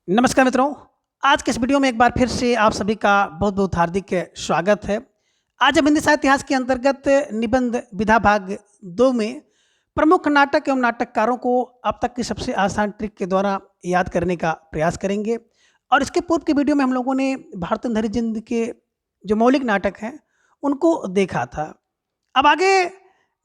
नमस्कार मित्रों। आज के इस वीडियो में एक बार फिर से आप सभी का बहुत बहुत हार्दिक स्वागत है। आज हम हिंदी साहित्य इतिहास के अंतर्गत निबंध विधा भाग 2 में प्रमुख नाटक एवं नाटककारों को अब तक की सबसे आसान ट्रिक के द्वारा याद करने का प्रयास करेंगे। और इसके पूर्व की वीडियो में हम लोगों ने भारतेंदु हरिश्चंद्र के जो मौलिक नाटक हैं उनको देखा था। अब आगे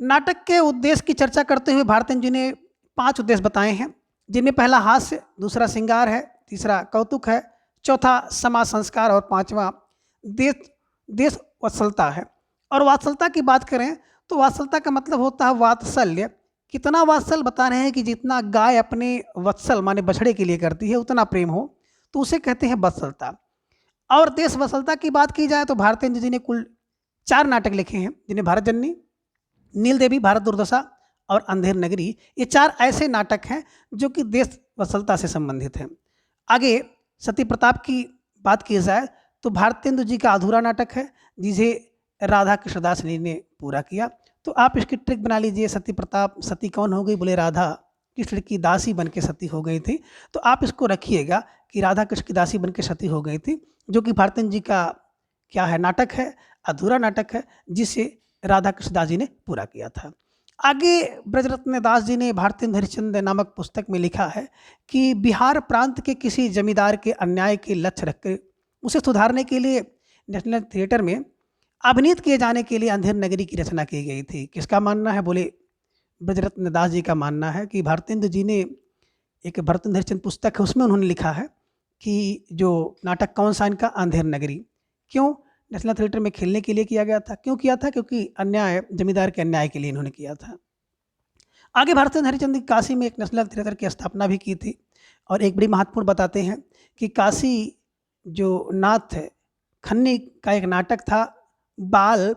नाटक के उद्देश्य की चर्चा करते हुए भारतेंदु जी ने 5 उद्देश्य बताए हैं, जिनमें पहला हास्य, दूसरा श्रृंगार है, तीसरा कौतुक है, चौथा समाज संस्कार और पांचवा देश देश वत्सलता है। और वात्सलता की बात करें तो वात्सलता का मतलब होता है वात्सल्य। कितना वात्सल बता रहे हैं कि जितना गाय अपने वत्सल माने बछड़े के लिए करती है उतना प्रेम हो, तो उसे कहते हैं वत्सलता। और देश वत्सलता की बात की जाए तो भारतेंदु जी ने कुल 4 नाटक लिखे हैं, जिन्हें भारत जननी, नील देवी, भारत दुर्दशा और अंधेर नगरी। ये 4 ऐसे नाटक हैं जो कि देश वत्सलता से संबंधित हैं। आगे सती प्रताप की बात की जाए तो भारतेंदु जी का अधूरा नाटक है, जिसे राधा कृष्णदास जी ने पूरा किया। तो आप इसकी ट्रिक बना लीजिए। सती प्रताप, सती कौन हो गई? बोले राधा कृष्ण की दासी बन के सती हो गई थी। तो आप इसको रखिएगा कि राधा कृष्ण की दासी बन के सती हो गई थी, जो कि भारतेंदु जी का क्या है, नाटक है, अधूरा नाटक है, जिसे राधा कृष्णदास जी ने पूरा किया था। आगे ब्रजरत्न दास जी ने भारतेंदु हरिश्चंद्र नामक पुस्तक में लिखा है कि बिहार प्रांत के किसी जमींदार के अन्याय के लक्ष्य रखकर उसे सुधारने के लिए नेशनल थिएटर में अभिनीत किए जाने के लिए अंधेर नगरी की रचना की गई थी। किसका मानना है? बोले ब्रजरत्न दास जी का मानना है कि भारतेंदु जी ने एक भारतेंदु हरिश्चंद्र पुस्तक है, उसमें उन्होंने लिखा है कि जो नाटक कौन सा इनका, अंधेर नगरी। क्यों? नेशनल थिएटर में खेलने के लिए किया गया था। क्यों किया था? क्योंकि अन्याय, जमींदार के अन्याय के लिए इन्होंने किया था। आगे भारतेंदु हरिश्चंद्र काशी में एक नेशनल थिएटर की स्थापना भी की थी। और एक बड़ी महत्वपूर्ण बताते हैं कि काशी जो नाथ है, खन्नी का एक नाटक था, बाल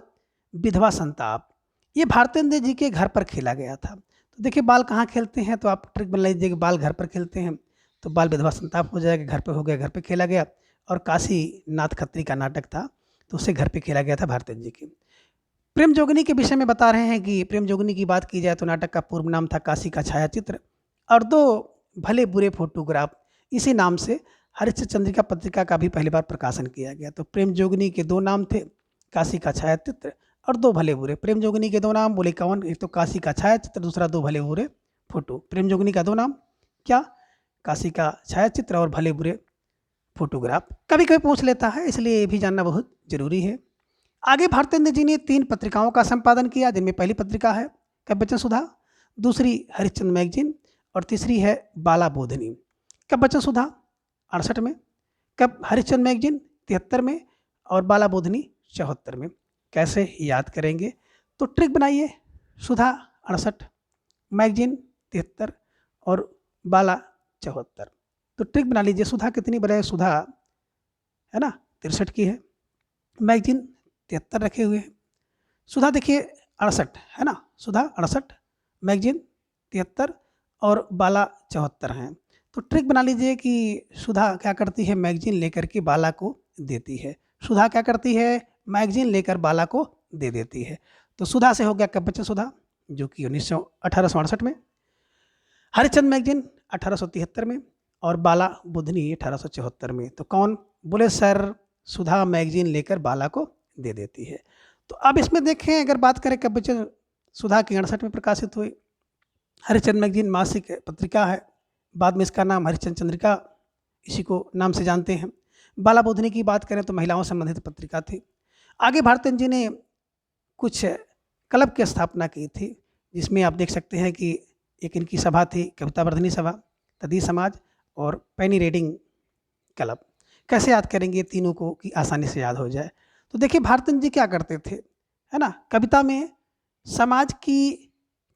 विधवा संताप। ये भारतेंदु जी के घर पर खेला गया था। तो देखिए, बाल कहाँ खेलते हैं, तो आप ट्रिक बना लीजिए कि बाल घर पर खेलते हैं तो बाल विधवा संताप हो जाएगा, घर पे हो गया, घर पे खेला गया। और काशी नाथ खत्री का नाटक था, तो उसे घर पे खेला गया था भारतेंदु जी की। प्रेम जोगिनी के विषय में बता रहे हैं कि प्रेम जोगिनी की बात की जाए तो नाटक का पूर्व नाम था काशी का छायाचित्र, और 2 भले बुरे फोटोग्राफ, इसी नाम से हरिश्चंद्र चंद्रिका पत्रिका का भी पहली बार प्रकाशन किया गया। तो प्रेम जोगिनी के 2 नाम थे, काशी का छायाचित्र और 2 भले बुरे। प्रेम जोगिनी के 2 नाम बोले कौन? एक तो काशी का छायाचित्र, दूसरा 2 भले बुरे फोटो। प्रेम जोगिनी का 2 नाम क्या? काशी का छायाचित्र और भले बुरे फोटोग्राफ। कभी कभी पूछ लेता है, इसलिए ये भी जानना बहुत जरूरी है। आगे भारतेंदु जी ने 3 पत्रिकाओं का संपादन किया, जिनमें पहली पत्रिका है कव्यवचन सुधा, दूसरी हरिश्चंद्र मैगजीन और तीसरी है बाला बोधनी। कव्यवचन सुधा 68 में, कब हरिश्चंद्र मैगजीन 73 में और बाला बोधनी 74 में। कैसे याद करेंगे? तो ट्रिक बनाइए। सुधा 68, मैगजीन 73 और बाला 74। तो ट्रिक बना लीजिए। सुधा कितनी बनाए? सुधा है ना 63 की है, मैगजीन 73 रखे हुए हैं। सुधा देखिए 68 है ना, सुधा 68, मैगजीन 73 और बाला 74 हैं। तो ट्रिक बना लीजिए कि सुधा क्या करती है, मैगजीन लेकर के बाला को देती है। सुधा क्या करती है, मैगजीन लेकर बाला को दे देती है। तो सुधा से हो गया कव्यवचन सुधा, जो कि 1868 में, हरिश्चंद्र मैगजीन 1873 में और बाला बुधनी 1874 में। तो कौन? बोले सर, सुधा मैगजीन लेकर बाला को दे देती है। तो अब इसमें देखें, अगर बात करें कव्यवचन सुधा की 68 में प्रकाशित हुई, हरिश्चंद्र मैगजीन मासिक पत्रिका है, बाद में इसका नाम हरिश्चंद्र चंद्रिका इसी को नाम से जानते हैं। बाला बोधनी की बात करें तो महिलाओं संबंधित पत्रिका थी। आगे भारतेंदु जी ने कुछ क्लब की स्थापना की थी, जिसमें आप देख सकते हैं कि एक इनकी सभा थी, कविता वर्धनी सभा, तदी समाज और पैनी रीडिंग क्लब। कैसे याद करेंगे तीनों को कि आसानी से याद हो जाए? तो देखिए, भारतेंदु जी क्या करते थे, है ना, कविता में समाज की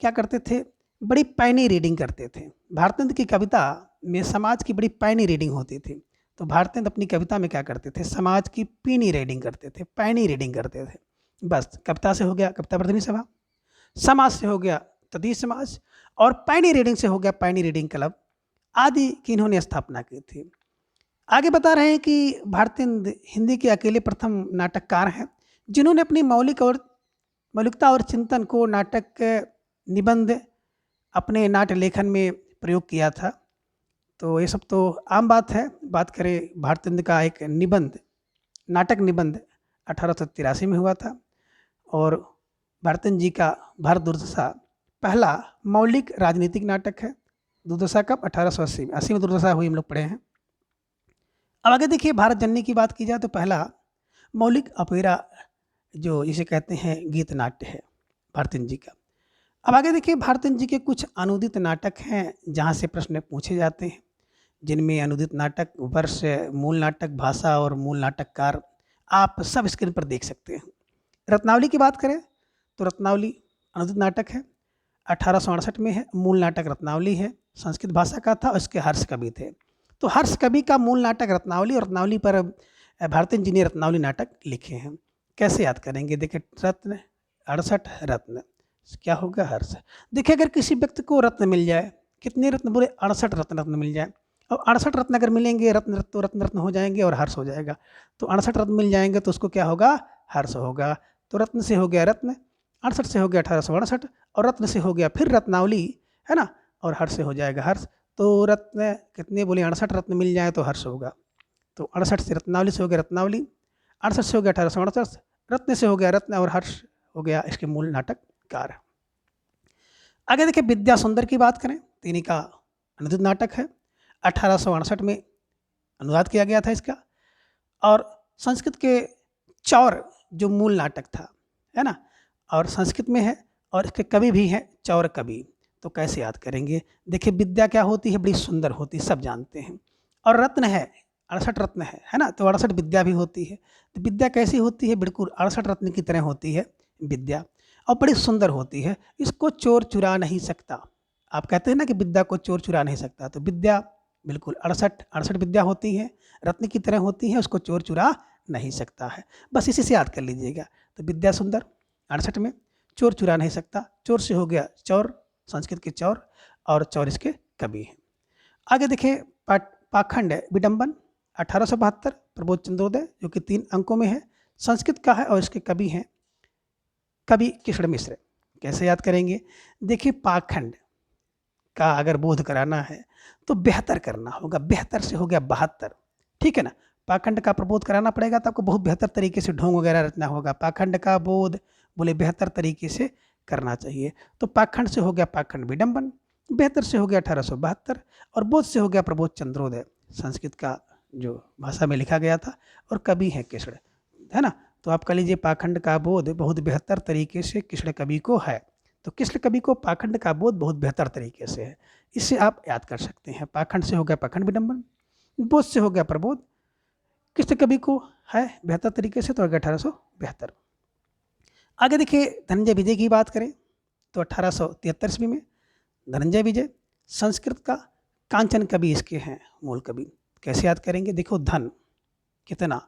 क्या करते थे, बड़ी पैनी रीडिंग करते थे। भारतेंदु की कविता में समाज की बड़ी पैनी रीडिंग होती थी। तो भारतेंदु अपनी कविता में क्या करते थे, समाज की पीनी रीडिंग करते थे, पैनी रीडिंग करते थे। बस कविता से हो गया कविता वर्धनी सभा, समाज से हो गया तदी समाज और पैनी रीडिंग से हो गया पैनी रीडिंग क्लब आदि की इन्होंने स्थापना की थी। आगे बता रहे हैं कि भारतेंदु हिंदी के अकेले प्रथम नाटककार हैं जिन्होंने अपनी मौलिकता और चिंतन को नाटक निबंध अपने नाट्य लेखन में प्रयोग किया था। तो ये सब तो आम बात है। बात करें भारतेंदु का एक निबंध, नाटक निबंध 1883 में हुआ था, और भारतेंदु जी का भारत दुर्दशा पहला मौलिक राजनीतिक नाटक है। दुर्दशा कब? 1880 में। 80 में दुर्दशा हुई, हम लोग पढ़े हैं। अब आगे देखिए, भारत जननी की बात की जाए तो पहला मौलिक अपेरा जो इसे कहते हैं गीत नाट्य है भारतेंदु जी का। अब आगे देखिए, भारतेंदु जी के कुछ अनुदित नाटक हैं जहाँ से प्रश्न पूछे जाते हैं, जिनमें अनुदित नाटक, वर्ष, मूल नाटक, भाषा और मूल नाटककार आप सब स्क्रीन पर देख सकते हैं। रत्नावली की बात करें तो रत्नावली अनुदित नाटक है, 1868 में है। मूल नाटक रत्नावली है, संस्कृत भाषा का था और इसके हर्ष कवि थे। तो हर्ष कवि का मूल नाटक रत्नावली, और रत्नावली पर भारतेंदु जी ने रत्नावली नाटक लिखे हैं। कैसे याद करेंगे? देखिए, रत्न 68 रत्न, क्या होगा? हर्ष। देखिए, अगर किसी व्यक्ति को रत्न मिल जाए, कितने रत्न बोले? 68 रत्न मिल जाए, और 68 रत्न अगर मिलेंगे, रत्न तो रत्न रत्न हो जाएंगे और हर्ष हो जाएगा। तो 68 रत्न मिल जाएंगे तो उसको क्या होगा? हर्ष होगा। तो रत्न से हो गया रत्न, 68 से हो गया 1868, और रत्न से हो गया फिर रत्नावली, है ना, और हर्ष से हो जाएगा हर्ष। तो रत्न कितने बोले? 68 रत्न मिल जाए तो हर्ष होगा। तो 68 से रत्नावली से हो गया रत्नावली, 68 से हो गया 1868, रत्न से हो गया रत्न, और हर्ष हो गया इसके मूल नाटककार। आगे देखिए, विद्या सुंदर की बात करें तो इन्हीं का अनुदित नाटक है, 1868 में अनुवाद किया गया था इसका। और संस्कृत के चौर जो मूल नाटक था, है ना, और संस्कृत में है, और इसके कवि भी हैं चौर कवि। तो कैसे याद करेंगे? देखिए, विद्या क्या होती है? बड़ी सुंदर होती है, सब जानते हैं। और रत्न है, 68 रत्न है ना, तो 68 विद्या भी होती है। तो विद्या कैसी होती है? बिल्कुल 68 रत्न की तरह होती है विद्या, और बड़ी सुंदर होती है। इसको चोर चुरा नहीं सकता। आप कहते हैं ना कि विद्या को चोर चुरा नहीं सकता, तो विद्या बिल्कुल 68 विद्या होती है, रत्न की तरह होती है, उसको चोर चुरा नहीं सकता है। बस इसी से याद कर लीजिएगा। तो विद्या सुंदर 68 में, चोर चुरा नहीं सकता, चोर से हो गया चौर, संस्कृत के चौर, और चौर इसके कवि हैं। आगे देखिए, पाखंड विडंबन 1872, प्रबोध चंद्रोदय, जो कि 3 अंकों में है, संस्कृत का है, और इसके कवि हैं कवि कृष्ण मिश्र। कैसे याद करेंगे? देखिए, पाखंड का अगर बोध कराना है तो बेहतर करना होगा, बेहतर से हो गया 72, ठीक है ना। पाखंड का प्रबोध कराना पड़ेगा तो आपको बहुत बेहतर तरीके से ढोंग वगैरह रचना होगा। पाखंड का बोध बोले बेहतर तरीके से करना चाहिए। तो पाखंड से हो गया पाखंड विडंबन, बेहतर से हो गया 1872, और बोध से हो गया प्रबोध चंद्रोदय, संस्कृत का जो भाषा में लिखा गया था, और कवि हैं कृष्ण, है ना। तो आप कह लीजिए, पाखंड का बोध बहुत बेहतर तरीके से कृष्ण कवि को है। तो कृष्ण कवि को पाखंड का बोध बहुत बेहतर तरीके से है, इससे आप याद कर सकते हैं। पाखंड से हो गया पाखंड विडंबन, बोध से हो गया प्रबोध, कृष्ण कवि को है बेहतर तरीके से, तो हो गया 1872। आगे देखिए, धनंजय विजय की बात करें तो 1873 ईस्वी में धनंजय विजय, संस्कृत का कांचन कवि इसके हैं मूल कवि। कैसे याद करेंगे? देखो, धन, कितना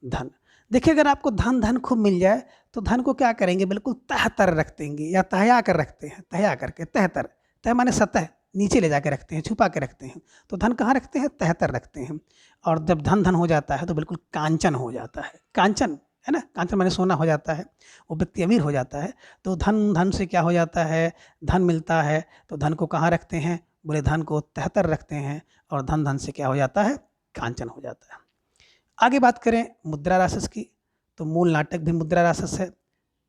धन। देखिए, अगर आपको धन धन खूब मिल जाए तो धन को क्या करेंगे? बिल्कुल तहतर रख देंगे, या तहया कर रखते हैं, तहया करके, तहतर, तह माने सतह, नीचे ले जाके रखते हैं, छुपा के रखते हैं। तो धन कहाँ रखते हैं? तहतर रखते हैं। और जब धन धन हो जाता है तो बिल्कुल कांचन हो जाता है। कांचन, है ना, कांचन माने सोना हो जाता है, वो व्यक्ति अमीर हो जाता है। तो धन धन से क्या हो जाता है? धन मिलता है, तो धन को कहाँ रखते हैं? बोले धन को तहतर रखते हैं, और धन धन से क्या हो जाता है? कांचन हो जाता है। आगे बात करें मुद्रा राक्षस की, तो मूल नाटक भी मुद्रा राक्षस है।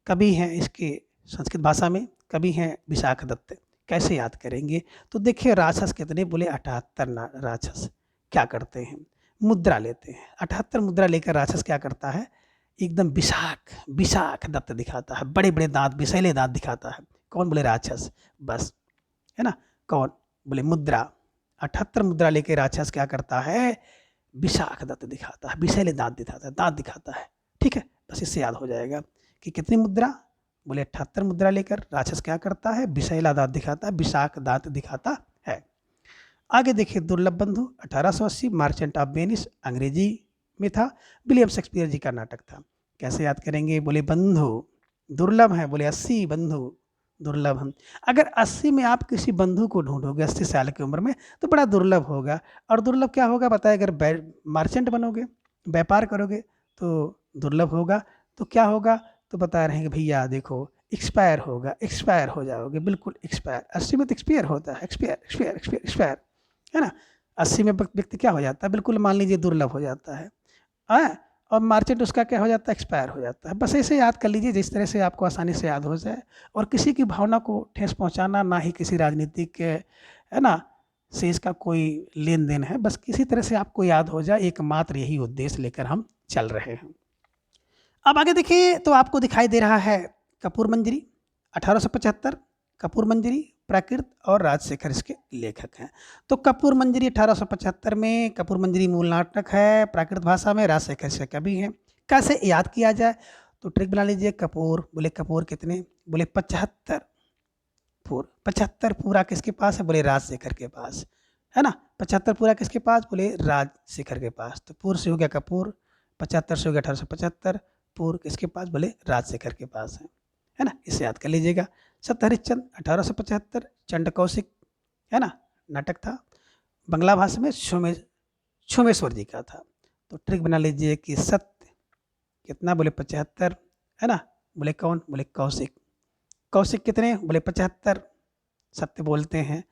कवि हैं इसके संस्कृत भाषा में, कवि हैं विशाख दत्त। कैसे याद करेंगे? तो देखिए, राक्षस कितने बोले? 78 राक्षस। क्या करते हैं? मुद्रा लेते हैं। 78 मुद्रा लेकर राक्षस क्या करता है? एकदम विशाख दत्त दिखाता है, बड़े बड़े दांत, विषैले दांत दिखाता है। कौन? बोले राक्षस, बस, है ना। कौन? बोले मुद्रा। 78 मुद्रा लेके राक्षस क्या करता है? विशाख दत्त दिखाता है, विषैले दांत दिखाता है, ठीक है। बस इससे याद हो जाएगा कि कितनी मुद्रा? बोले 78 मुद्रा लेकर राक्षस क्या करता है? विषैला दांत दिखाता है, विशाख दांत दिखाता है। आगे देखिए, दुर्लभ बंधु 1880, मार्चेंट ऑफ वेनिस, अंग्रेजी में था, विलियम शेक्सपियर जी का नाटक था। कैसे याद करेंगे? बोले बंधु दुर्लभ है, बोले 80 बंधु दुर्लभ हम। अगर 80 में आप किसी बंधु को ढूंढोगे 80 साल की उम्र में, तो बड़ा दुर्लभ होगा। और दुर्लभ क्या होगा बताए? अगर मार्चेंट बनोगे, व्यापार करोगे, तो दुर्लभ होगा। तो क्या होगा? तो बता रहे हैं कि भैया देखो, एक्सपायर होगा, एक्सपायर हो जाओगे, बिल्कुल एक्सपायर। 80 में तो एक्सपायर होता है, एक्सपायर, है ना। 80 में व्यक्ति क्या हो जाता है, बिल्कुल मान लीजिए दुर्लभ हो जाता है। हाँ, और मार्चेंट उसका क्या हो जाता है, एक्सपायर हो जाता है। बस ऐसे याद कर लीजिए जिस तरह से आपको आसानी से याद हो जाए, और किसी की भावना को ठेस पहुंचाना, ना ही किसी राजनीतिक है ना से इसका कोई लेन देन है, बस किसी तरह से आपको याद हो जाए, एकमात्र यही उद्देश्य लेकर हम चल रहे हैं। अब आगे देखिए तो आपको दिखाई दे रहा है कपूर मंजरी 1875। कपूर मंजरी प्राकृत और राजशेखर इसके लेखक हैं। तो कपूर मंजरी 1875 में, कपूर मंजरी मूल नाटक है, प्राकृत भाषा में, राजशेखर से कवि हैं। कैसे याद किया जाए, तो ट्रिक बना लीजिए। कपूर, बोले कपूर कितने, बोले 75 पूर। 75 पूरा किसके पास है, बोले राजशेखर के पास, है ना। 75 पूरा किसके पास, बोले राजशेखर के पास। तो पूर से हो गया कपूर, 75 से हो गया 1875, पूर किसके पास, बोले राजशेखर के पास है ना। इसे याद कर लीजिएगा। सत्य हरिश्चंद्र 1875, चंड कौशिक, है ना, नाटक था, बंगला भाषा में सोमेश्वर जी का था। तो ट्रिक बना लीजिए कि सत्य कितना, बोले 75, है ना, बोले कौन, बोले कौशिक। कौशिक कितने, बोले 75 सत्य बोलते हैं,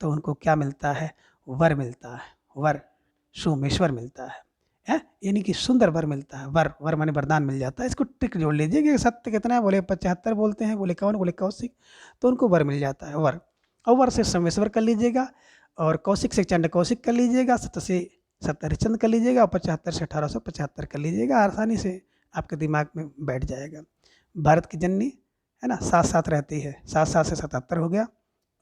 तो उनको क्या मिलता है, वर मिलता है, वर सोमेश्वर मिलता है, यानी कि सुंदर वर मिलता है। वर, वर माने वरदान मिल जाता है। इसको ट्रिक जोड़ लीजिए कि सत्य कितना है, बोले 75 बोलते हैं, बोले कौन, बोले कौशिक, तो उनको वर मिल जाता है, वर। और वर से सोमेश्वर कर लीजिएगा, और कौशिक से चंड कौशिक कर लीजिएगा, सत्य से सत्य हरिश्चंद्र कर लीजिएगा, और 75 से 1875 कर लीजिएगा। आसानी से आपके दिमाग में बैठ जाएगा। भारत की जननी, है ना, साथ साथ रहती है, 7 से 77 हो गया,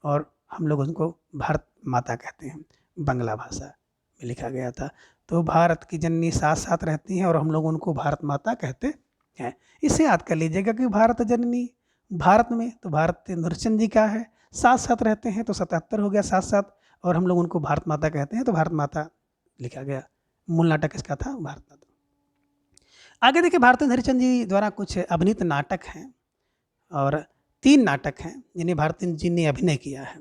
और हम लोग उनको भारत माता कहते हैं, बंगला भाषा में लिखा गया था। तो भारत की जननी साथ साथ रहती हैं, और हम लोग उनको भारत माता कहते हैं। इसे याद कर लीजिएगा कि भारत जननी, भारत में तो भारत हरिश्चंद्र जी का है, साथ साथ रहते हैं तो 77 हो गया साथ साथ, और हम लोग उनको भारत माता कहते हैं, तो भारत माता लिखा गया। मूल नाटक इसका था भारत माता। आगे देखिए, भारत हरिश्चंद्र जी द्वारा कुछ अभिनीत नाटक हैं, और 3 नाटक हैं जिन्हें भारत जी ने अभिनय किया है।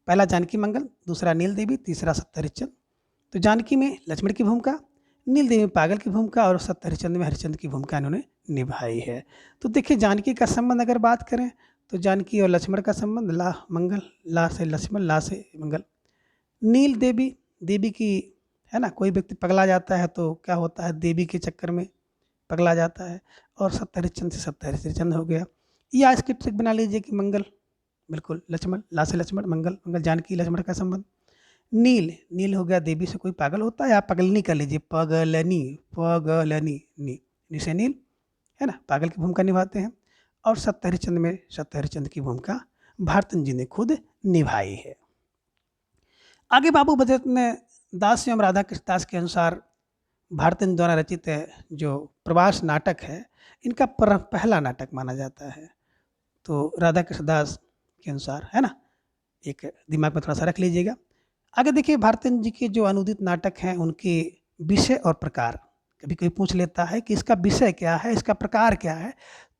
पहला जानकी मंगल, दूसरा नील देवी, तीसरा सत्य हरिश्चंद्र। तो जानकी में लक्ष्मण की भूमिका, नील देवी में पागल की भूमिका, और सत्य हरिश्चंद्र में हरिश्चंद्र की भूमिका इन्होंने निभाई है। तो देखिए, जानकी का संबंध अगर बात करें, तो जानकी और लक्ष्मण का संबंध, ला मंगल, ला से लक्ष्मण, ला से मंगल। नील देवी, देवी की, है ना, कोई व्यक्ति पगला जाता है तो क्या होता है, देवी के चक्कर में पगला जाता है, और सत्य हरिश्चंद्र से सत्य हरिश्चंद्र हो गया। या इसकी ट्रिक बना लीजिए कि मंगल, बिल्कुल लक्ष्मण, ला से लक्ष्मण, मंगल, मंगल जानकी लक्ष्मण का संबंध। नील, नील हो गया देवी से कोई पागल होता है, आप पगलनी कर लीजिए, पगलनी, पगलनी, नी से नील, है ना, पागल की भूमिका निभाते हैं। और सत्य हरिश्चंद्र में सत्य हरिश्चंद्र की भूमिका भारतन जी ने खुद निभाई है। आगे बाबू बजरत्न दास एवं राधा कृष्ण दास के अनुसार भारतन द्वारा रचित जो प्रवास नाटक है, इनका पहला नाटक माना जाता है। तो राधा कृष्ण दास के अनुसार, है ना, एक दिमाग में थोड़ा सा रख लीजिएगा। आगे देखिए, भारतन जी के जो अनुदित नाटक हैं, उनके विषय और प्रकार, कभी कोई पूछ लेता है कि इसका विषय क्या है, इसका प्रकार क्या है,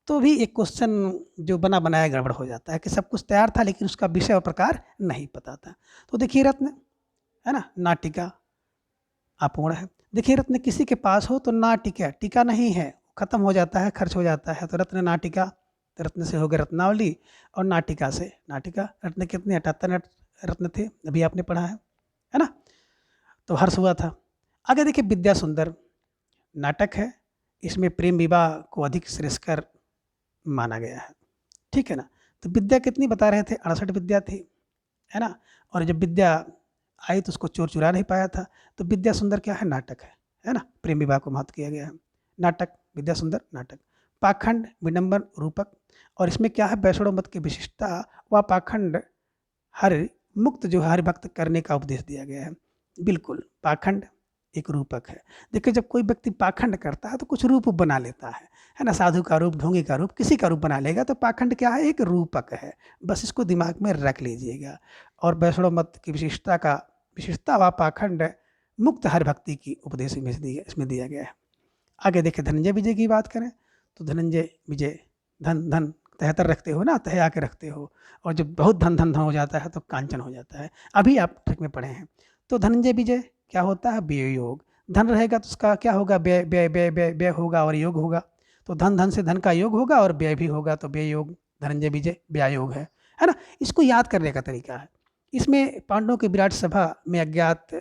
तो भी एक क्वेश्चन जो बना बनाया गड़बड़ हो जाता है कि सब कुछ तैयार था लेकिन उसका विषय और प्रकार नहीं पता था। तो देखिए रत्न, है ना, नाटिका अपूर्ण है। देखिए रत्न किसी के पास हो तो नाटिका, टीका नहीं है, खत्म हो जाता है, खर्च हो जाता है, तो रत्न नाटिका, तो रत्न से हो गया रत्नावली, और नाटिका से नाटिका। रत्न कितने, 78 रत्न थे, अभी आपने पढ़ा है ना, तो हर्ष हुआ था। आगे देखिए, विद्या सुंदर नाटक है, इसमें प्रेम विवाह को अधिक श्रेष्ठकर माना गया है, ठीक है ना। तो विद्या कितनी बता रहे थे, 68 विद्या थी, है ना, और जब विद्या आई तो उसको चोर चुरा नहीं पाया था। तो विद्या सुंदर क्या है, नाटक है ना, प्रेम विवाह को महत्व किया गया है। नाटक विद्या सुंदर नाटक। पाखंड, विडंबन, रूपक, और इसमें क्या है, वैष्णव मत की विशिष्टता व पाखंड हर मुक्त जो हरि भक्त करने का उपदेश दिया गया है। बिल्कुल, पाखंड एक रूपक है। देखिए, जब कोई व्यक्ति पाखंड करता है तो कुछ रूप बना लेता है ना, साधु का रूप, ढोंगी का रूप, किसी का रूप बना लेगा, तो पाखंड क्या है, एक रूपक है। बस इसको दिमाग में रख लीजिएगा। और वैष्णव मत की विशिष्टता व पाखंड मुक्त हर भक्ति की उपदेश इसमें दिया गया है। आगे देखिए, धनंजय विजय की बात करें, तो धनंजय विजय, धन धन 73 रखते हो ना, तह आके रखते हो, और जब बहुत धन धन धन हो जाता है तो कांचन हो जाता है, अभी आप ट्रिक में पढ़े हैं। तो धनंजय विजय क्या होता है, व्यय योग। धन रहेगा तो उसका क्या होगा, व्यय व्यय व्यय व्यय व्यय होगा, और योग होगा, तो धन धन से धन का योग होगा, और व्यय भी होगा, तो व्यय योग, धनंजय विजय व्यय योग है ना। इसको याद करने का तरीका है, इसमें पांडवों की विराट सभा में अज्ञात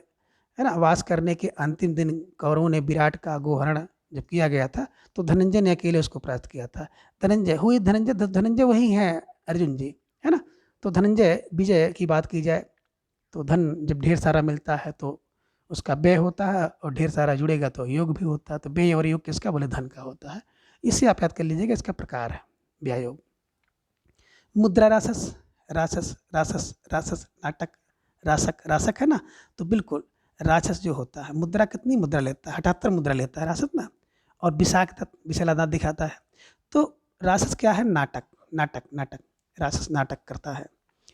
है ना, वास करने के अंतिम दिन कौरवों ने विराट का गोहरण जब किया गया था तो धनंजय ने अकेले उसको प्राप्त किया था। धनंजय वही है अर्जुन जी, है ना। तो धनंजय विजय की बात की जाए तो धन जब ढेर सारा मिलता है तो उसका व्यय होता है, और ढेर सारा जुड़ेगा तो योग भी होता है। तो व्यय और योग किसका, बोले धन का होता है। इससे आप याद कर लीजिएगा, इसका प्रकार है व्यय योग। मुद्रा रासस, रासस रासस रासस नाटक, रासक रासक है ना। तो बिल्कुल राक्षस जो होता है, मुद्रा कितनी मुद्रा लेता है, 78 मुद्रा लेता है रासस ना। और विशाख तक विषैला दांत दिखाता है। तो रासस क्या है, नाटक नाटक नाटक, रासस नाटक करता है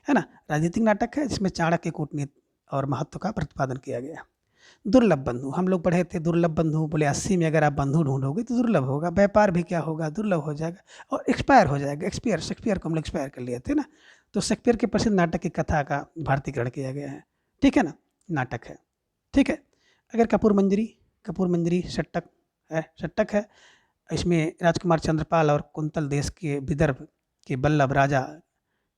ना। राजनीतिक नाटक है जिसमें चाणक्य कूटनीति और महत्व का प्रतिपादन किया गया। दुर्लभ बंधु, हम लोग पढ़े थे दुर्लभ बंधु, बोले 80 में अगर आप बंधु ढूंढोगे तो दुर्लभ होगा। व्यापार भी क्या होगा, दुर्लभ हो जाएगा और एक्सपायर हो जाएगा। शेक्सपियर को हम लोग एक्सपायर कर लिए थे ना। तो शेक्सपियर के प्रसिद्ध नाटक की कथा का भारतीकरण किया गया है, ठीक है ना, नाटक है, ठीक है। अगर कपूर मंजरी षट्टक है। इसमें राजकुमार चंद्रपाल और कुंतल देश के विदर्भ के बल्लभ राजा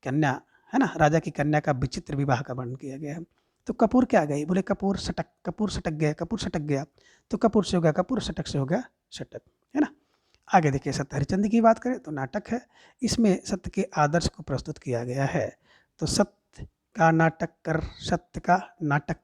कन्या, है ना, राजा की कन्या का विचित्र विवाह का वर्णन किया गया है। तो कपूर क्या गई, बोले कपूर सटक गया। तो कपूर से हो गया कपूर, सटक से हो गया षटक, है ना। आगे देखिए, सत्य हरिश्चंद्र की बात करें तो नाटक है। इसमें सत्य के आदर्श को प्रस्तुत किया गया है। तो सत्य का नाटक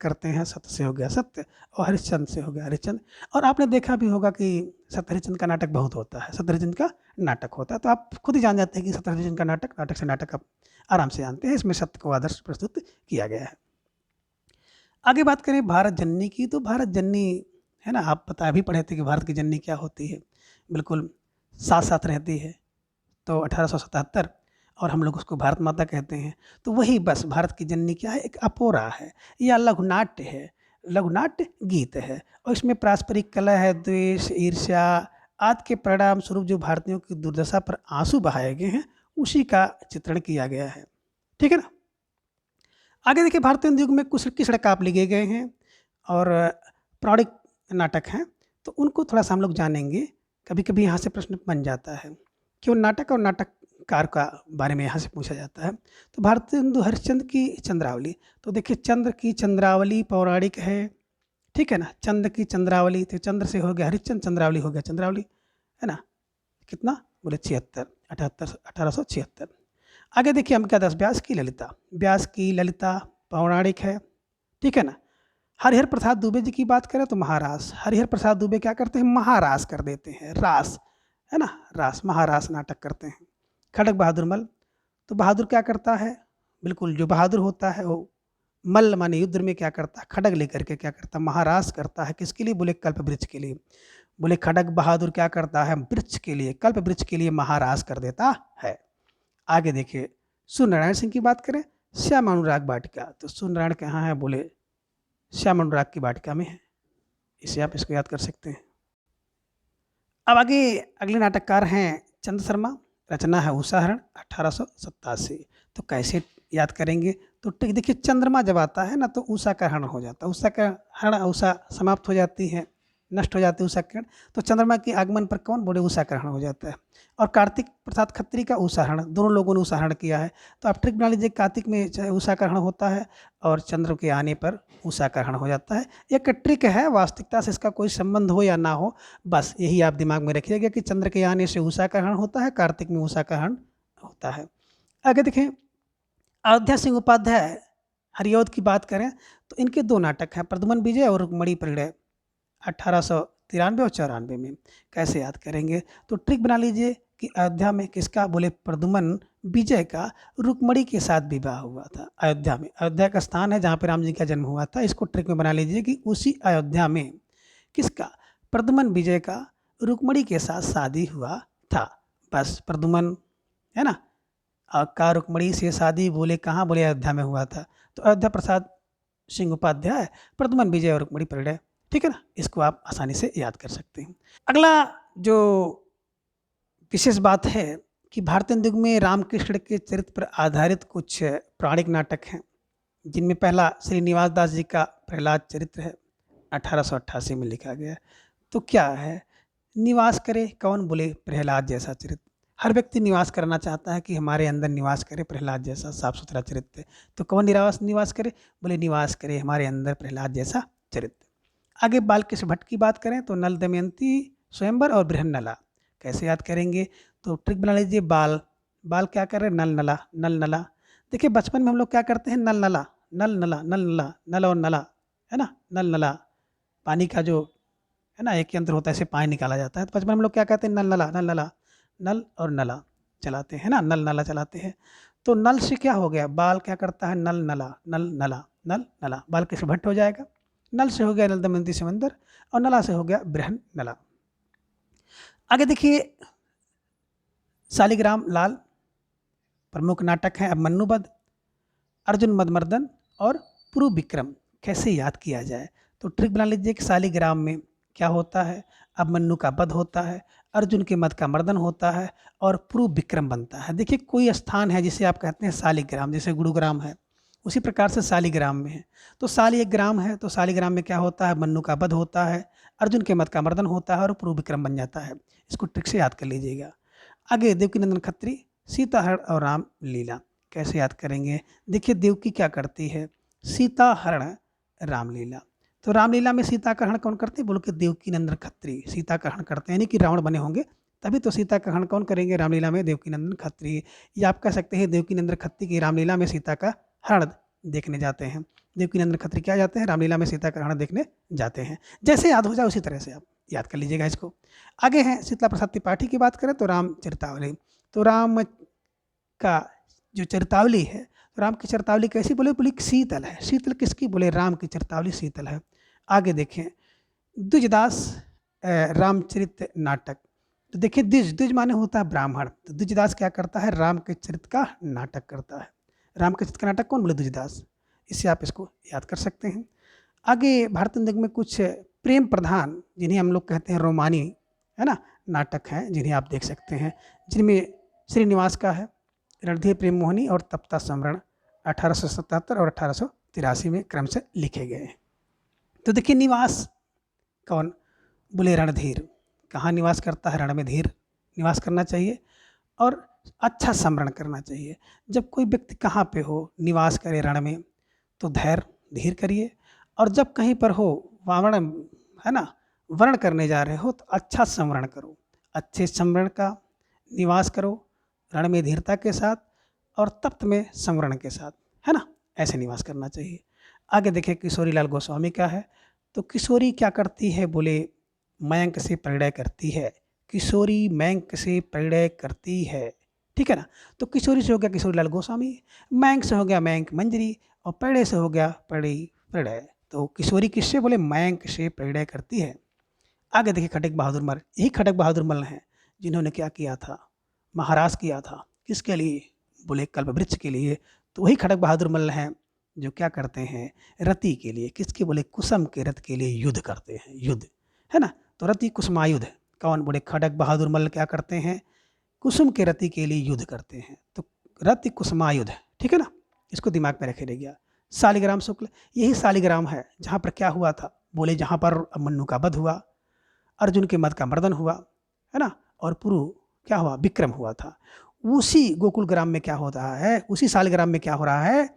करते हैं, सत्य से हो गया सत्य, और हरिश्चंद्र से हो गया हरिश्चंद्र। और आपने देखा भी होगा कि सत्य हरिश्चंद्र का नाटक बहुत होता है, सत्य हरिश्चंद्र का नाटक होता है। तो आप खुद ही जान जाते हैं कि सत्य हरिश्चंद्र का नाटक से नाटक आप आराम से जानते हैं। इसमें सत्य को आदर्श प्रस्तुत किया गया है। आगे बात करें भारत जननी की, तो भारत जननी, है ना, आप पता भी पढ़े थे कि भारत की जननी क्या होती है। बिल्कुल साथ साथ रहती है। तो 1877, और हम लोग उसको भारत माता कहते हैं। तो वही बस भारत की जननी क्या है, एक अपोरा है या लघुनाट्य है, लघुनाट्य गीत है। और इसमें पारस्परिक कलह है, द्वेष, ईर्ष्या आदि के परिणाम स्वरूप जो भारतीयों की दुर्दशा पर आंसू बहाए गए हैं, उसी का चित्रण किया गया है, ठीक है ना। आगे देखिए, भारतीय युग में कुछ किस आप लिखे गए हैं और पौराणिक नाटक हैं, तो उनको थोड़ा सा हम लोग जानेंगे। कभी कभी यहाँ से प्रश्न बन जाता है कि नाटक और नाटककार का बारे में यहाँ से पूछा जाता है। तो भारतीय हिंदू हरिश्चंद्र की चंद्रावली, तो देखिए चंद्र की चंद्रावली पौराणिक है, ठीक है ना। चंद्र की चंद्रावली, तो चंद्र से हो गया हरिश्चंद्र, चंद्रावली हो गया चंद्रावली, है ना। कितना, बोले 1876। आगे देखिए हम क्या, 10 व्यास की ललिता पौराणिक है, ठीक है ना। हरिहर प्रसाद दुबे जी की बात करें तो महारास, हरिहर प्रसाद दुबे क्या करते हैं, महारास कर देते हैं, रास, है ना, रास महारास नाटक करते हैं। खड़ग बहादुर मल, तो बहादुर क्या करता है, बिल्कुल जो बहादुर होता है वो मल्ल माने युद्ध में क्या करता है, खड़ग लेकर के क्या करता है, महारास करता है। किसके लिए, बोले कल्प वृक्ष के लिए। बोले खड़ग बहादुर क्या करता है, वृक्ष के लिए, कल्प वृक्ष के लिए महारास कर देता है। आगे देखिए, सूर्यनारायण सिंह की बात करें, श्याम अनुराग वाटिका, तो सूर्यनारायण कहाँ है, बोले श्याम अनुराग की वाटिका में है। इसे आप इसको याद कर सकते हैं। अब आगे अगले नाटककार हैं चंद शर्मा, रचना है उषाहरण 1887। तो कैसे याद करेंगे, तो देखिए चंद्रमा जब आता है ना तो उषा का हरण हो जाता है, उषा का हरण, उषा समाप्त हो जाती है, नष्ट हो जाती है उषा किरण। तो चंद्रमा के आगमन पर कौन, बोले उषा का हरण हो जाता है। और कार्तिक प्रसाद खत्री का उषाहरण, दोनों लोगों ने उषाहरण किया है। तो आप ट्रिक बना लीजिए, कार्तिक में चाहे उषा का हरण होता है और चंद्र के आने पर उषा का हरण हो जाता है। एक ट्रिक है, वास्तविकता से इसका कोई संबंध हो या ना हो, बस यही आप दिमाग में रखिएगा कि चंद्र के आने से उषा का हरण होता है, कार्तिक में उषा का हरण होता है। आगे देखें, अयोध्या सिंह उपाध्याय हरिऔध की बात करें तो इनके 2 नाटक हैं, प्रद्युमन विजय और रुक्मणी परिणय, 1893 और 94 में। कैसे याद करेंगे, तो ट्रिक बना लीजिए कि अयोध्या में किसका, बोले प्रद्युमन विजय का रुक्मणी के साथ विवाह हुआ था अयोध्या में। अयोध्या का स्थान है जहाँ पे राम जी का जन्म हुआ था। इसको ट्रिक में बना लीजिए कि उसी अयोध्या में किसका, प्रद्युमन विजय का रुक्मणी के साथ शादी हुआ था। बस प्रद्युमन, है ना, का रुक्मणी से शादी, बोले कहाँ, बोले अयोध्या में हुआ था। तो अयोध्या प्रसाद सिंह उपाध्याय, प्रद्युमन विजय और रुक्मणी परिणय, ठीक है ना। इसको आप आसानी से याद कर सकते हैं। अगला जो विशेष बात है कि भारतीय युग में रामकृष्ण के चरित्र पर आधारित कुछ पौराणिक नाटक हैं, जिनमें पहला श्रीनिवास दास जी का प्रहलाद चरित्र है, 1888 में लिखा गया। तो क्या है, निवास करे कौन, बोले प्रहलाद जैसा चरित्र। हर व्यक्ति निवास करना चाहता है कि हमारे अंदर निवास करे प्रहलाद जैसा साफ सुथरा चरित्र। तो कौन निवास करे, बोले निवास करे हमारे अंदर प्रहलाद जैसा चरित्र। आगे बालकृष्ण भट्ट की बात करें तो नल दमयंती स्वयंवर और बृहन्नला। कैसे याद करेंगे? तो ट्रिक बना लीजिए, बाल बाल क्या कर रहे हैं, नल नला नल नला। देखिए बचपन में हम लोग क्या करते हैं, नल नला नल नला नल नला, नल और नला, है ना, नल नला पानी का जो है ना एक यंत्र होता है, ऐसे पानी निकाला जाता है। तो बचपन में हम लोग क्या कहते हैं, नल नला नल नला, नल और नला चलाते हैं ना, नल नला चलाते हैं। तो नल से क्या हो गया, बाल क्या करता है, नल नला नल नला नल नला, बाल कृष्ण भट्ट हो जाएगा। नल से हो गया नल दमयंती समंदर और नला से हो गया बृहन नला। आगे देखिए शालिग्राम लाल प्रमुख नाटक है अभिमन्यु वध, अर्जुन मदमर्दन और पुरु विक्रम। कैसे याद किया जाए? तो ट्रिक बना लीजिए कि शालिग्राम में क्या होता है, अभिमन्यु का वध होता है, अर्जुन के मद का मर्दन होता है और पुरु विक्रम बनता है। देखिए कोई स्थान है जिसे आप कहते हैं शालिग्राम, जैसे गुरुग्राम है, उसी प्रकार से शालिग्राम में है। तो शाली एक ग्राम है, तो शालिग्राम में क्या होता है, मन्नु का वध होता है, अर्जुन के मद का मर्दन होता है और पुरु विक्रम बन जाता है। इसको ट्रिक से याद कर लीजिएगा। आगे देवकीनंदन खत्री सीताहरण और राम लीला। कैसे याद करेंगे? देखिए देवकी क्या करती है, सीताहरण रामलीला। तो रामलीला में सीता का हरण कौन करते हैं, बोलो कि देवकीनंदन खत्री सीता का हरण करते हैं, यानी कि रावण बने होंगे तभी तो सीता का हरण कौन करेंगे, रामलीला में देवकीनंदन खत्री। या आप कह सकते हैं देवकीनंदन खत्री की रामलीला में सीता का हरण देखने जाते हैं। देवकीनंदन खत्री क्या जाते हैं, रामलीला में सीता का हरण देखने जाते हैं। जैसे याद हो जाए उसी तरह से आप याद कर लीजिएगा इसको। आगे हैं शीतला प्रसाद त्रिपाठी की बात करें तो रामचरितावली। तो राम का जो चरितावली है, तो राम की चरितावली कैसी बोले, बोली शीतल है। शीतल किसकी, बोले राम की चरितावली शीतल है। आगे देखें द्विजदास रामचरित नाटक। तो देखिए द्विज द्विज माने होता है ब्राह्मण, तो द्विजदास क्या करता है, राम के चरित्र का नाटक करता है। राम के चित्त का नाटक कौन, बोले द्विजदास। इससे आप इसको याद कर सकते हैं। आगे भारतीय नृत्य में कुछ प्रेम प्रधान जिन्हें हम लोग कहते हैं रोमानी, है ना, नाटक हैं जिन्हें आप देख सकते हैं, जिनमें श्रीनिवास का है रणधीर प्रेम मोहिनी और तप्ता समरण 1877 और 1883 में क्रम से लिखे गए हैं। तो देखिए निवास कौन, बोले रणधीर। कहाँ निवास करता है, रण में धीर निवास करना चाहिए और अच्छा स्मरण करना चाहिए। जब कोई व्यक्ति कहाँ पे हो, निवास करे रण में, तो धैर्य धीर करिए। और जब कहीं पर हो वावण, है ना, वर्ण करने जा रहे हो तो अच्छा स्मरण करो, अच्छे स्मरण का निवास करो, रण में धीरता के साथ और तप्त में स्मरण के साथ, है ना, ऐसे निवास करना चाहिए। आगे देखिए किशोरी लाल गोस्वामी का है। तो किशोरी क्या करती है, बोले मयंक से परिणय करती है। किशोरी मयंक से परिणय करती है, ठीक है ना। तो किशोरी से हो गया किशोरी लाल गोस्वामी, मयंक से हो गया मयंक मंजरी और परिणय से हो गया परिणय। तो किशोरी किससे, बोले मयंक से परिणय करती है। आगे देखिए खटक बहादुर मल। यही खटक बहादुर मल हैं जिन्होंने क्या किया था, महाराज किया था, किसके लिए, बोले कल्पवृक्ष के लिए। तो वही खटक बहादुर मल हैं जो क्या करते हैं, रति के लिए, किसके, बोले कुसुम के रथ के लिए युद्ध करते हैं, युद्ध, है ना। तो रति कुसुमायुद्ध कौन, बोले खटक बहादुर मल क्या करते हैं, कुसुम के रति के लिए युद्ध करते हैं। तो रति कुसुमायुद्ध, ठीक है ना, इसको दिमाग में रखे रहिएगा। शालिग्राम शुक्ल, यही शालिग्राम है जहाँ पर क्या हुआ था, बोले जहाँ पर अभिमन्यु का वध हुआ, अर्जुन के मद का मर्दन हुआ, है ना, और पुरु क्या हुआ, विक्रम हुआ था। उसी गोकुल ग्राम में क्या हो रहा है, उसी शालिग्राम में क्या हो रहा है,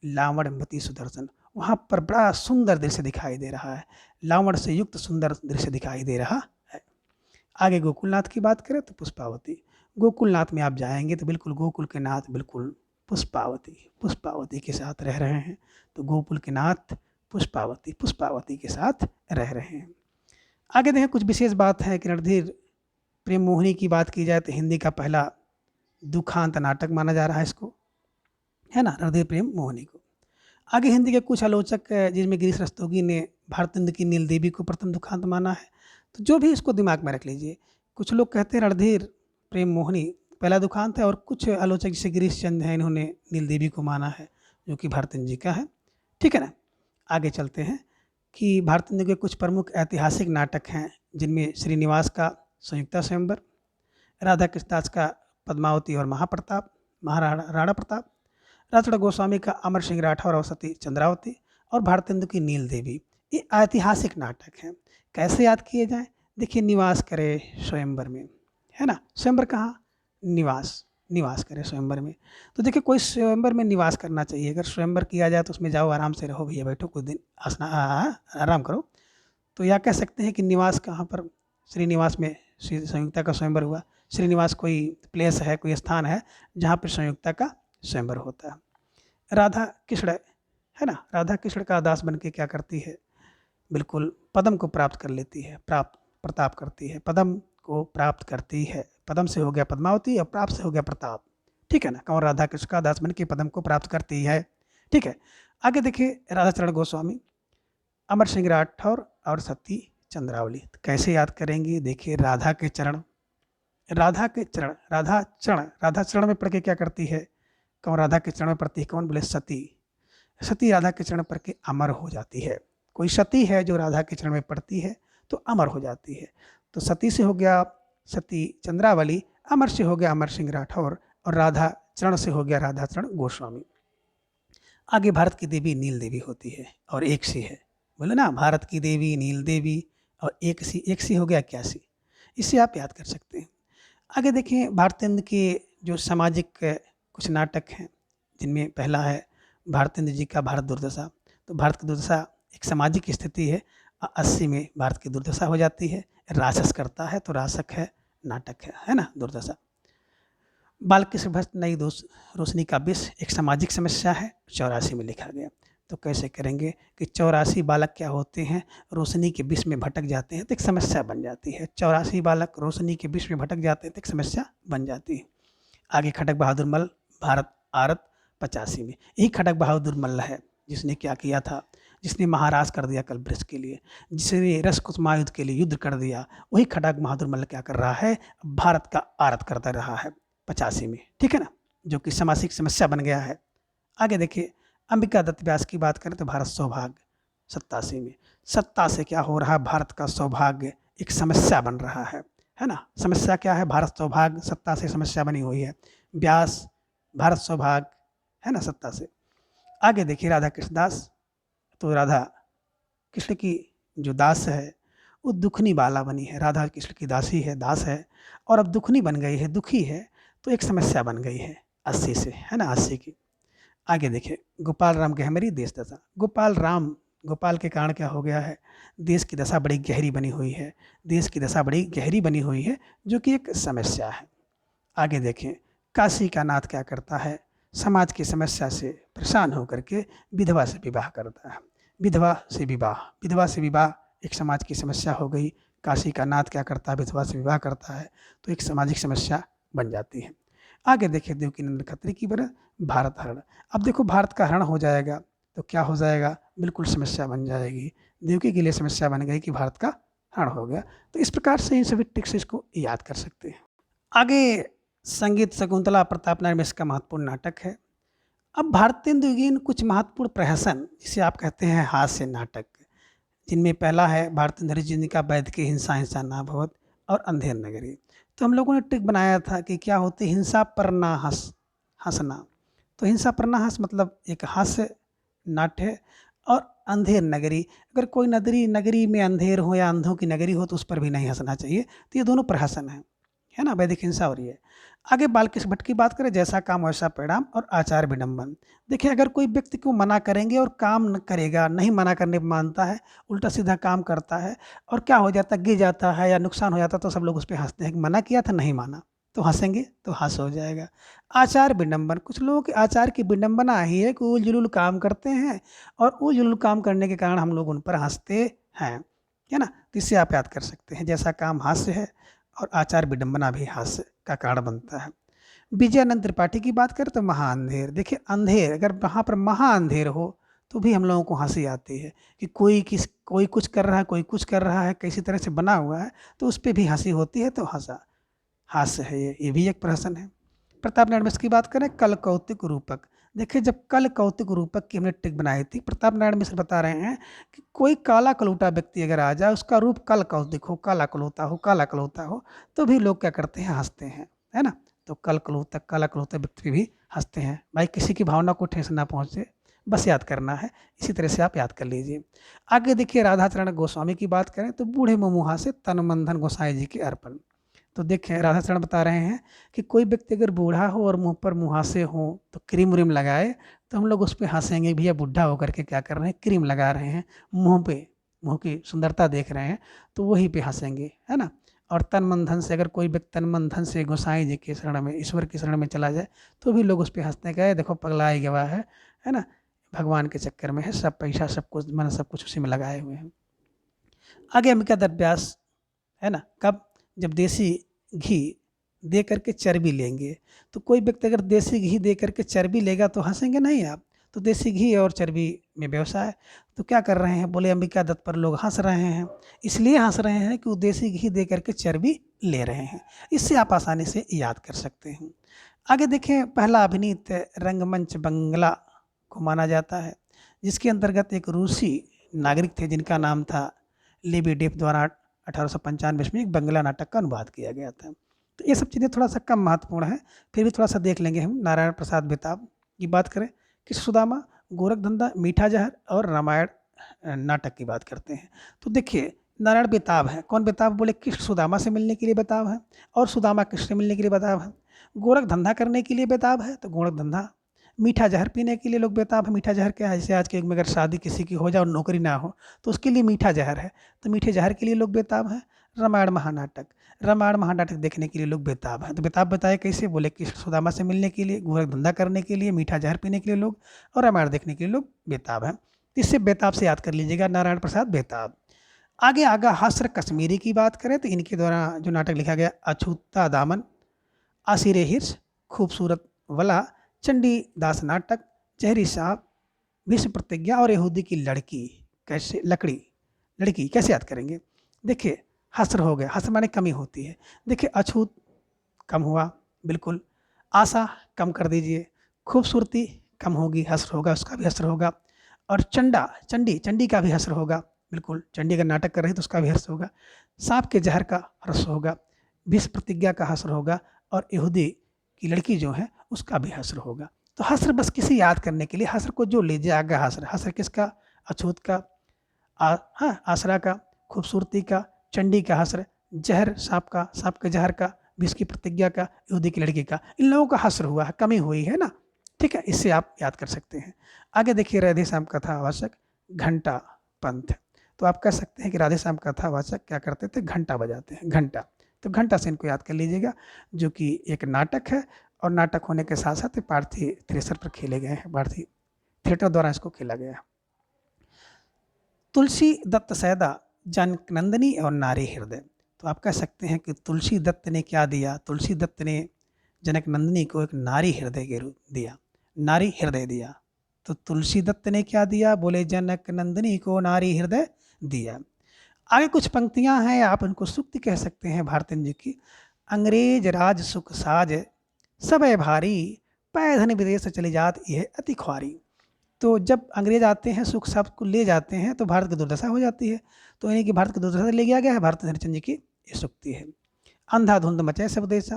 लावणमती सुदर्शन। वहाँ पर बड़ा सुंदर दृश्य दिखाई दे रहा है, लावण से युक्त सुंदर दृश्य दिखाई दे रहा है। आगे गोकुलनाथ की बात करें तो पुष्पावती। गोकुलनाथ में आप जाएंगे तो बिल्कुल गोकुल के नाथ बिल्कुल पुष्पावती के साथ रह रहे हैं। तो गोकुल के नाथ पुष्पावती के साथ रह रहे हैं। आगे देखें कुछ विशेष बात है कि रणधीर प्रेम मोहिनी की बात की जाए तो हिंदी का पहला दुखांत नाटक माना जा रहा है इसको, है ना, रणधीर प्रेम मोहिनी को। आगे हिंदी के कुछ आलोचक जिनमें गिरीश रस्तोगी ने भारतेंदु की नील देवी को प्रथम दुखांत माना है। तो जो भी इसको दिमाग में रख लीजिए। कुछ लोग कहते हैं रणधीर प्रेम मोहिनी पहला दुखांत है और कुछ आलोचक जैसे गिरीश चंद हैं इन्होंने नील देवी को माना है जो कि भारतेंदु जी का है, ठीक है ना। आगे चलते हैं कि भारतेंदु के कुछ प्रमुख ऐतिहासिक नाटक हैं जिनमें श्रीनिवास का संयुक्ता स्वयंवर, राधा कृष्णदास का पद्मावती और महाप्रताप महाराणा प्रताप, राजड़ गोस्वामी का अमर सिंह राठौर और सती चंद्रावती और भारतेंदु की नील देवी। ये ऐतिहासिक नाटक हैं। कैसे याद किए जाएं, देखिए निवास करे स्वयंवर में, है ना, स्वयंवर कहाँ, निवास, निवास करे स्वयंवर में। तो देखिए कोई स्वयंवर में निवास करना चाहिए, अगर स्वयंवर किया जाए तो उसमें जाओ आराम से रहो भैया, बैठो कुछ दिन आराम करो। तो या कह सकते हैं कि निवास कहाँ पर, श्रीनिवास में श्री संयुक्ता का स्वयंवर हुआ। श्रीनिवास कोई प्लेस है, कोई स्थान है जहाँ पर संयुक्ता का स्वयंवर होता है। राधा कृष्ण है ना, राधा कृष्ण का दास बन के क्या करती है, बिल्कुल पदम को प्राप्त कर लेती है, प्राप्त प्रताप करती है, पदम को प्राप्त करती है। पदम से हो गया पद्मावती और प्राप्त से हो गया प्रताप। ठीक है ना, कौन राधा कृष्ण का दास बन के पदम को प्राप्त करती है। ठीक है, आगे देखिए राधा चरण गोस्वामी, अमर सिंह राठौर और सती चंद्रावली। तो कैसे याद करेंगे, देखिए राधा के चरण, राधा के चरण, राधा चरण में पढ़ के क्या करती है, कौन राधा के चरण में पढ़ती है, कौन बोले सती। सती राधा के चरण पढ़ के अमर हो जाती है। कोई सती है जो राधा के चरण में पढ़ती है तो अमर हो जाती है। तो सती से हो गया सती चंद्रावली, अमर से हो गया अमर सिंह राठौर, और राधा चरण से हो गया राधा चरण गोस्वामी। आगे भारत की देवी नील देवी होती है और एक सी है, बोले ना भारत की देवी नील देवी और एक सी हो गया क्या सी, इससे आप याद कर सकते हैं। आगे देखिए भारतेंद्र के जो सामाजिक कुछ नाटक हैं, जिनमें पहला है भारतेंद्र जी का भारत दुर्दशा। तो भारत की दुर्दशा एक सामाजिक स्थिति है, 80 में भारत की दुर्दशा हो जाती है, राक्षस करता है तो राशक है, नाटक है ना दुर्दशा। बालकृष्ण भट्ट नई रोशनी का विष एक सामाजिक समस्या है, 84 में लिखा गया। तो कैसे करेंगे कि 84 बालक क्या होते हैं, रोशनी के विष में भटक जाते हैं तो एक समस्या बन जाती है। 84 बालक रोशनी के विष में भटक जाते हैं तो एक समस्या बन जाती है। आगे खटक बहादुर मल्ल, भारत आरत 85 में, यही खटक बहादुर मल्ल है जिसने क्या किया था, जिसने महाराज कर दिया कल्पवृक्ष के लिए, जिसने रसकुसुमायुद्ध के लिए युद्ध कर दिया, वही खटक बहादुर मल्ल क्या कर रहा है, भारत का आरत करता रहा है 85 में। ठीक है ना, जो कि सामाजिक समस्या बन गया है। आगे देखिए अंबिका दत्त व्यास की बात करें तो भारत सौभाग्य 87 में, सत्ता से क्या हो रहा है, भारत का सौभाग्य एक समस्या बन रहा है ना। समस्या क्या है, भारत सौभाग्य, सत्ता से समस्या बनी हुई है। व्यास भारत सौभाग्य है ना, सत्ता से। आगे देखिए राधा कृष्ण दास, तो राधा कृष्ण की जो दास है वो दुखनी बाला बनी है, राधा कृष्ण की दासी है, दास है, और अब दुखनी बन गई है, दुखी है, तो एक समस्या बन गई है 80 से, है ना 80 की। आगे देखिए गोपाल राम गहमरी देश दशा, गोपाल के कारण क्या हो गया है, देश की दशा बड़ी गहरी बनी हुई है, देश की दशा बड़ी गहरी बनी हुई है, जो कि एक समस्या है। आगे देखें काशी का नाथ क्या करता है, समाज की समस्या से परेशान होकर के विधवा से विवाह करता है। विधवा से विवाह एक समाज की समस्या हो गई। काशी का नाथ क्या करता है, विधवा से विवाह करता है, तो एक सामाजिक समस्या बन जाती है। आगे देखिए देवकीनंदन खत्री की बना भारत हरण। अब देखो भारत का हरण हो जाएगा तो क्या हो जाएगा, बिल्कुल समस्या बन जाएगी। देवकी के लिए समस्या बन गई कि भारत का हरण हो गया। तो इस प्रकार से इन सभी ट्रिक्स इसको याद कर सकते हैं। आगे संगीत शकुंतला प्रताप नारायण मिश्र का महत्वपूर्ण नाटक है। अब भारतेंदु विगीन कुछ महत्वपूर्ण प्रहसन, जिसे आप कहते हैं हास्य नाटक, जिनमें पहला है भारतेंद्र हरिश्चंद्र का वैद्य की हिंसा हिंसा ना भवत और अंधेर नगरी। तो हम लोगों ने ट्रिक बनाया था कि क्या होती हिंसा पर ना हंसना। तो हिंसा पर ना हंस मतलब एक हास्य नाट्य है। और अंधेर नगरी, अगर कोई नगरी में अंधेर हो या अंधों की नगरी हो तो उस पर भी नहीं हंसना चाहिए। तो ये दोनों प्रहसन है ना, वैदिक हिंसा हो रही है। आगे बालकृष्ण भट्ट की बात करें, जैसा काम वैसा परिणाम और आचार विडंबन। देखिए अगर कोई व्यक्ति को मना करेंगे और काम न करेगा, नहीं मना करने पर मानता है, उल्टा सीधा काम करता है और क्या हो जाता है, गिर जाता है या नुकसान हो जाता है, तो सब लोग उस पर हंसते हैं कि मना किया था नहीं माना, तो हंसेंगे तो हास हो जाएगा। आचार विडंबन, कुछ लोगों के आचार की विडंबना ही है कि उल जुलूल काम करते हैं और उल जुलूल काम करने के कारण हम लोग उन पर हंसते हैं, है ना। तो इससे आप याद कर सकते हैं, जैसा काम हास्य है और आचार विडंबना भी हास्य का कारण बनता है। विजयानंद त्रिपाठी की बात करें तो महा अंधेर। देखिए अंधेर, अगर वहाँ पर महा अंधेर हो तो भी हम लोगों को हंसी आती है कि कोई कुछ कर रहा है, कोई कुछ कर रहा है, किसी तरह से बना हुआ है, तो उस पर भी हंसी होती है, तो हास्य है ये भी एक प्रहसन है। प्रताप नारायण मिश्र की बात करें, कल कौतिक रूपक। देखिए जब कल कौतिक रूपक की हमने ट्रिक बनाई थी, प्रताप नारायण मिश्र बता रहे हैं कि कोई काला कलूटा व्यक्ति अगर आ जाए, उसका रूप कल कौतिक हो, काला कलूता हो, तो भी लोग क्या करते हैं, हंसते हैं, है ना। तो काला कलूता व्यक्ति भी हंसते हैं। भाई किसी की भावना को ठेस ना पहुँचे, बस याद करना है, इसी तरह से आप याद कर लीजिए। आगे देखिए राधाचरण गोस्वामी की बात करें तो बूढ़े मुमुहा से तन मंधन गोसाई जी के अर्पण। तो देखें राधा शरण बता रहे हैं कि कोई व्यक्ति अगर बूढ़ा हो और मुंह पर मुहासे हो तो क्रीम व्रीम लगाए, तो हम लोग उस पर हंसेंगे, भैया बुढ़ा होकर के क्या कर रहे हैं, क्रीम लगा रहे हैं मुंह पे, मुंह की सुंदरता देख रहे हैं, तो वही पे हंसेंगे, है ना। और तन मन धन से अगर कोई व्यक्ति तन मन धन से गोसाई जी की शरण में, ईश्वर की शरण में चला जाए, तो भी लोग उस पर हंसते गए, देखो पगला ही गवा है ना, भगवान के चक्कर में है, सब पैसा सब कुछ मन सब कुछ उसी में लगाए हुए हैं। आगे अंबिका दत्त व्यास, है ना, कब, जब देसी घी दे करके चर्बी लेंगे, तो कोई व्यक्ति अगर देसी घी दे करके चर्बी लेगा तो हंसेंगे नहीं आप, तो देसी घी और चर्बी में व्यवसाय, तो क्या कर रहे हैं, बोले अंबिका दत्त पर लोग हंस रहे हैं, इसलिए हंस रहे हैं कि वो देसी घी दे करके चर्बी ले रहे हैं। इससे आप आसानी से याद कर सकते हैं। आगे देखें, पहला अभिनीत रंगमंच बंगला को माना जाता है, जिसके अंतर्गत एक रूसी नागरिक थे जिनका नाम था लेबेडेव द्वारा 1895 में एक बंगला नाटक का अनुवाद किया गया था। तो ये सब चीज़ें थोड़ा सा कम महत्वपूर्ण है, फिर भी थोड़ा सा देख लेंगे हम। नारायण प्रसाद बेताब की बात करें, कृष्ण सुदामा, गोरखधंधा, मीठा जहर और रामायण नाटक की बात करते हैं। तो देखिए नारायण बेताब है, कौन बेताब, बोले कृष्ण सुदामा से मिलने के लिए बेताब है और सुदामा कृष्ण से मिलने के लिए बेताब है। गोरखधंधा करने के लिए बेताब है तो गोरखधंधा, मीठा जहर पीने के लिए लोग बेताब है। मीठा जहर क्या है, जैसे आज के युग में अगर शादी किसी की हो जाए और नौकरी ना हो तो उसके लिए मीठा जहर है, तो मीठे जहर के लिए लोग बेताब हैं। रामायण महानाटक, रामायण महानाटक देखने के लिए लोग बेताब हैं। तो बेताब बताए कैसे, बोले कृष्ण सुदामा से मिलने के लिए, गोरख धंधा करने के लिए, मीठा जहर पीने के लिए लोग, और रामायण देखने के लिए लोग बेताब हैं। इससे बेताब से याद कर लीजिएगा, नारायण प्रसाद बेताब। आगे आगा हस्र कश्मीरी की बात करें तो इनके द्वारा जो नाटक लिखा गया, अछूता दामन, आसिरे हिर्स, खूबसूरत वला, चंडी दास नाटक, जहरी साहब, विश्व प्रतिज्ञा और यहूदी की लड़की, कैसे लड़की कैसे याद करेंगे। देखिए हस्र हो गया, हस्र माने कमी होती है। देखिए अछूत कम हुआ, बिल्कुल, आशा कम कर दीजिए, खूबसूरती कम होगी, हस्र होगा, उसका भी हस्र होगा, और चंडी का भी हस्र होगा, बिल्कुल, चंडी अगर नाटक कर रही तो उसका भी हस्र होगा, सांप के जहर का हस्र होगा, विश्व प्रतिज्ञा का हस्र होगा, और यहूदी की लड़की जो है उसका भी हस्र होगा। तो हस्र बस किसी याद करने के लिए, हस्र को जो लीजिए आगे, हस्र किसका, अछूत का, हाँ आसरा का, खूबसूरती का, चंडी का हस्र, जहर सांप का, सांप के जहर का, विश्व की प्रतिज्ञा का, यहूदी की लड़की का, इन लोगों का हस्र हुआ है, कमी हुई है ना, ठीक है, इससे आप याद कर सकते हैं। आगे देखिए राधे श्याम कथावाचक घंटा पंथ, तो आप कह सकते हैं कि राधे श्याम कथावाचक क्या करते थे, घंटा बजाते हैं, घंटा, तो घंटा से इनको याद कर लीजिएगा, जो कि एक नाटक है, और नाटक होने के साथ साथ भारतीय थिएटर पर खेले गए हैं, भारतीय थिएटर द्वारा इसको खेला गया। तुलसी दत्त सैदा, जनक नंदिनी और नारी हृदय, तो आप कह सकते हैं कि तुलसी दत्त ने क्या दिया, तुलसी दत्त ने जनक नंदिनी को एक नारी हृदय के रूप दिया, नारी हृदय दिया। तो तुलसी दत्त ने क्या दिया, बोले जनक नंदिनी को नारी हृदय दिया। आगे कुछ पंक्तियां हैं, आप इनको सूक्ति कह सकते हैं भारतेंद्र जी की। अंग्रेज राज सुख साज सबे भारी, पै धन विदेश चली जात यह अति ख्वारी। तो जब अंग्रेज आते हैं सुख सब को ले जाते हैं तो भारत की दुर्दशा हो जाती है, तो इन्हीं की भारत की दुर्दशा से ले गया गया है, भारत हरिश्चंद्र जी की ये सूक्ति है। अंधाधुंध मचे सब देशा,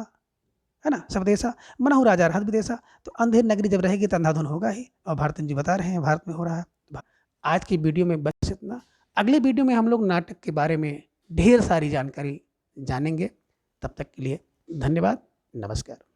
है ना, सब देशा मनहु राजा रहत विदेशा, तो अंधेर नगरी जब रहेगी तो अंधाधुन होगा ही, और भारत जी बता रहे हैं भारत में हो रहा है। आज की वीडियो में बस इतना, अगले वीडियो में हम लोग नाटक के बारे में ढेर सारी जानकारी जानेंगे। तब तक के लिए धन्यवाद, नमस्कार।